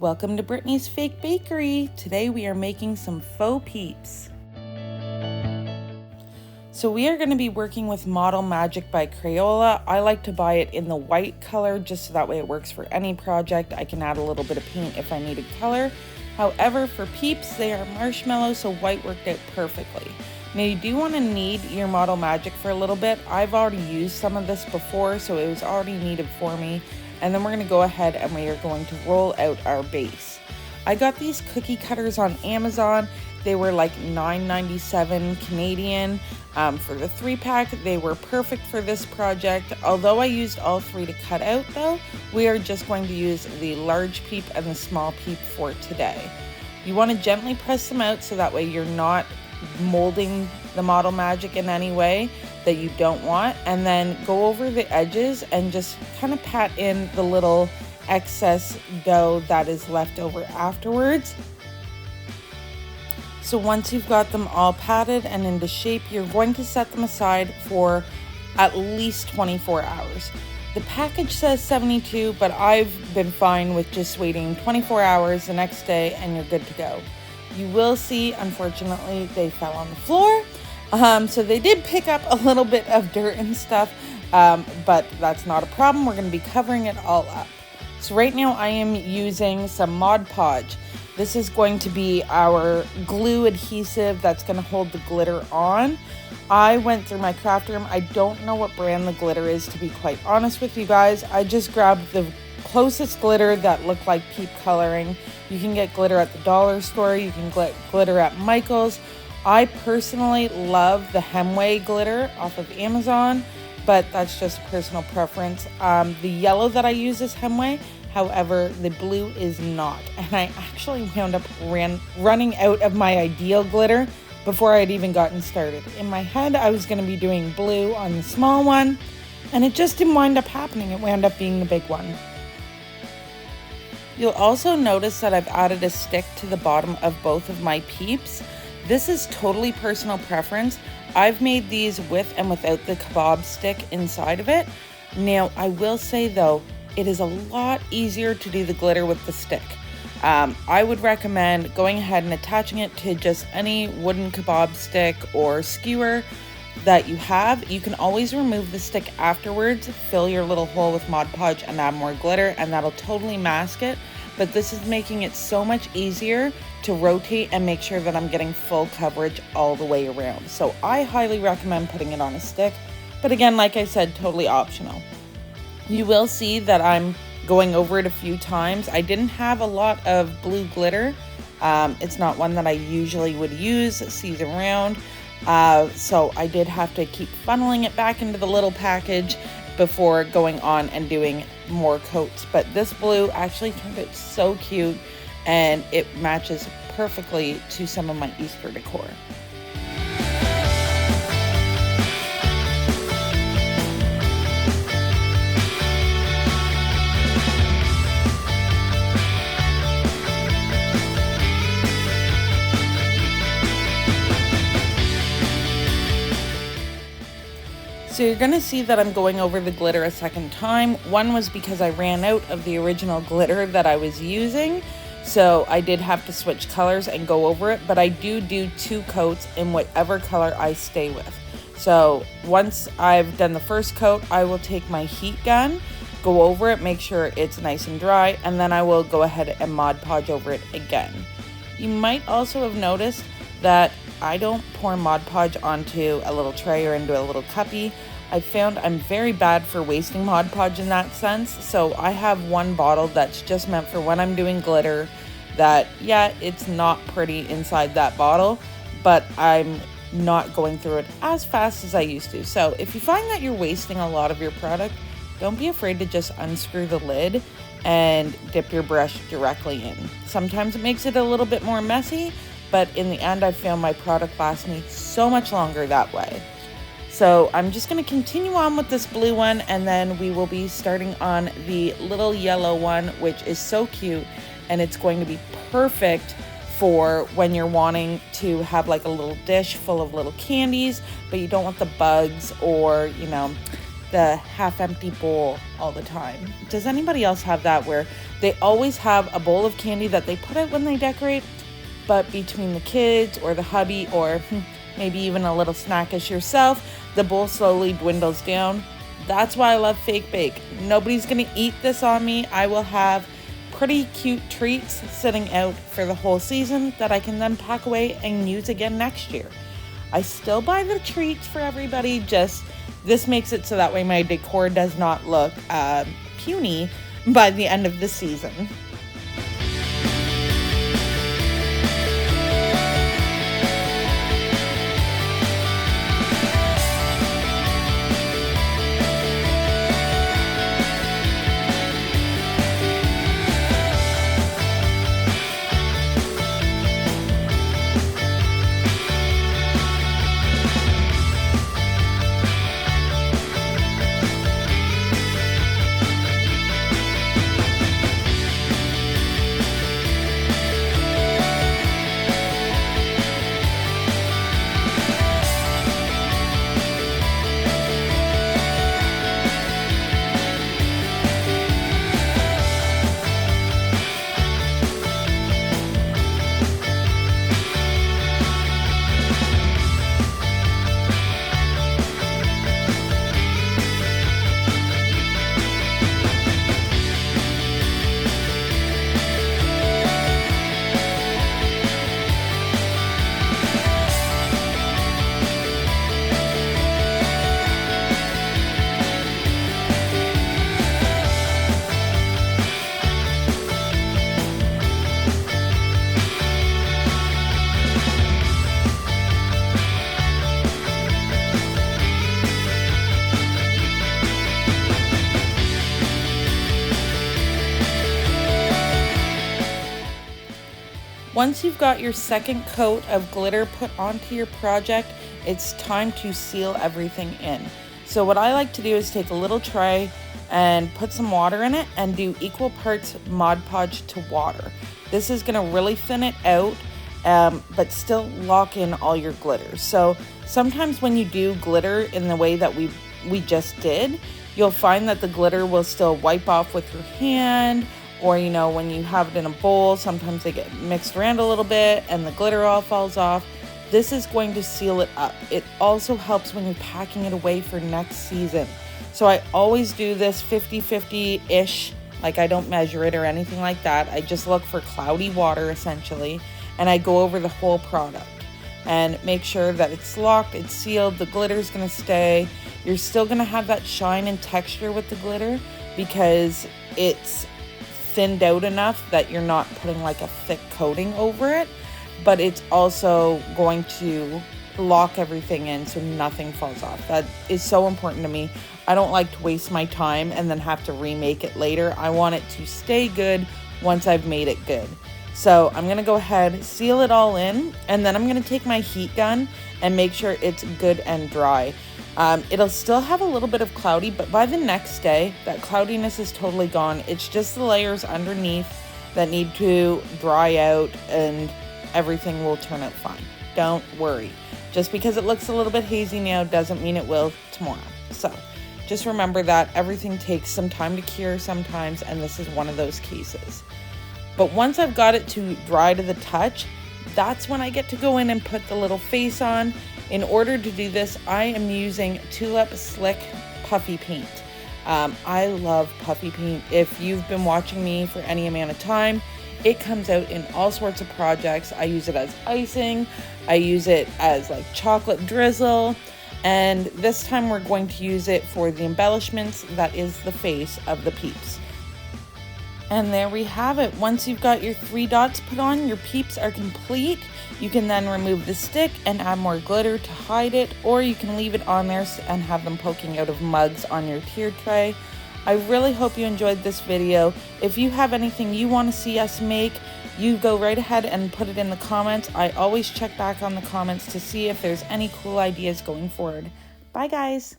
Welcome to Brittany's Fake Bakery. Today we are making some faux peeps. So we are going to be working with Model Magic by Crayola. I like to buy it in the white color just so that way it works for any project. I can add a little bit of paint if I needed color. However, for peeps, they are marshmallow, so white worked out perfectly. Now you do want to knead your Model Magic for a little bit. I've already used some of this before, so it was already kneaded for me. And then we're going to go ahead and we are going to roll out our base. I got these cookie cutters on Amazon. They were like $9.97 Canadian for the 3-pack. They were perfect for this project. Although I used all 3 to cut out though, we are just going to use the large peep and the small peep for today. You want to gently press them out so that way you're not molding the Model Magic in any way that you don't want, and then go over the edges and just kind of pat in the little excess dough that is left over afterwards. So once you've got them all patted and into shape, you're going to set them aside for at least 24 hours. The package says 72, but I've been fine with just waiting 24 hours the next day and you're good to go. You will see, unfortunately, they fell on the floor. So they did pick up a little bit of dirt and stuff, but that's not a problem. We're going to be covering it all up. So right now I am using some Mod Podge. This is going to be our glue adhesive that's going to hold the glitter on. I went through my craft room. I don't know what brand the glitter is, to be quite honest with you guys. I just grabbed the closest glitter that looked like Peep coloring. You can get glitter at the dollar store. You can get glitter at Michael's. I personally love the Hemway glitter off of Amazon, but that's just a personal preference. The yellow that I use is Hemway. However, the blue is not. And I actually wound up running out of my ideal glitter before I had even gotten started. In my head, I was going to be doing blue on the small one, and it just didn't wind up happening. It wound up being the big one. You'll also notice that I've added a stick to the bottom of both of my peeps. This is totally personal preference. I've made these with and without the Kaboob stick inside of it. Now, I will say though, it is a lot easier to do the glitter with the stick. I would recommend going ahead and attaching it to just any wooden Kaboob stick or skewer that you have. You can always remove the stick afterwards, fill your little hole with Mod Podge and add more glitter, and that'll totally mask it. But this is making it so much easier to rotate and make sure that I'm getting full coverage all the way around. So I highly recommend putting it on a stick. But again, like I said, totally optional. You will see that I'm going over it a few times. I didn't have a lot of blue glitter. It's not one that I usually would use, sees around. So I did have to keep funneling it back into the little package before going on and doing more coats. But this blue actually turned out so cute, and it matches perfectly to some of my Easter decor. So you're going to see that I'm going over the glitter a second time. One was because I ran out of the original glitter that I was using. So I did have to switch colors and go over it. But I do 2 coats in whatever color I stay with. So once I've done the first coat, I will take my heat gun, go over it, make sure it's nice and dry. And then I will go ahead and Mod Podge over it again. You might also have noticed that I don't pour Mod Podge onto a little tray or into a little cuppy. I found I'm very bad for wasting Mod Podge in that sense. So I have one bottle that's just meant for when I'm doing glitter that, yeah, it's not pretty inside that bottle, but I'm not going through it as fast as I used to. So if you find that you're wasting a lot of your product, don't be afraid to just unscrew the lid and dip your brush directly in. Sometimes it makes it a little bit more messy, but in the end, I found my product lasts me so much longer that way. So I'm just going to continue on with this blue one, and then we will be starting on the little yellow one, which is so cute, and it's going to be perfect for when you're wanting to have like a little dish full of little candies, but you don't want the bugs or, the half-empty bowl all the time. Does anybody else have that where they always have a bowl of candy that they put out when they decorate, but between the kids or the hubby or maybe even a little snackish yourself, the bowl slowly dwindles down? That's why I love Fake Bake. Nobody's gonna eat this on me. I will have pretty cute treats sitting out for the whole season that I can then pack away and use again next year. I still buy the treats for everybody, just this makes it so that way my decor does not look puny by the end of the season. Once you've got your second coat of glitter put onto your project, it's time to seal everything in. So what I like to do is take a little tray and put some water in it and do equal parts Mod Podge to water. This is gonna really thin it out, but still lock in all your glitter. So sometimes when you do glitter in the way that we just did, you'll find that the glitter will still wipe off with your hand, or when you have it in a bowl, sometimes they get mixed around a little bit and the glitter all falls off. This is going to seal it up. It also helps when you're packing it away for next season. So I always do this 50-50-ish, like I don't measure it or anything like that. I just look for cloudy water essentially, and I go over the whole product and make sure that it's locked, it's sealed, the glitter's gonna stay. You're still gonna have that shine and texture with the glitter because it's thinned out enough that you're not putting like a thick coating over it, but it's also going to lock everything in so nothing falls off. That is so important to me. I don't like to waste my time and then have to remake it later. I want it to stay good once I've made it good. So I'm gonna go ahead, seal it all in, and then I'm gonna take my heat gun and make sure it's good and dry. It'll still have a little bit of cloudy, but by the next day, that cloudiness is totally gone. It's just the layers underneath that need to dry out and everything will turn out fine. Don't worry. Just because it looks a little bit hazy now doesn't mean it will tomorrow. So just remember that everything takes some time to cure sometimes, and this is one of those cases. But once I've got it to dry to the touch, that's when I get to go in and put the little face on. In order to do this, I am using Tulip Slick Puffy Paint. I love puffy paint. If you've been watching me for any amount of time, it comes out in all sorts of projects. I use it as icing. I use it as like chocolate drizzle. And this time we're going to use it for the embellishments. That is the face of the Peeps. And there we have it. Once you've got your 3 dots put on, your Peeps are complete. You can then remove the stick and add more glitter to hide it, or you can leave it on there and have them poking out of mugs on your tier tray. I really hope you enjoyed this video. If you have anything you want to see us make, you go right ahead and put it in the comments. I always check back on the comments to see if there's any cool ideas going forward. Bye guys!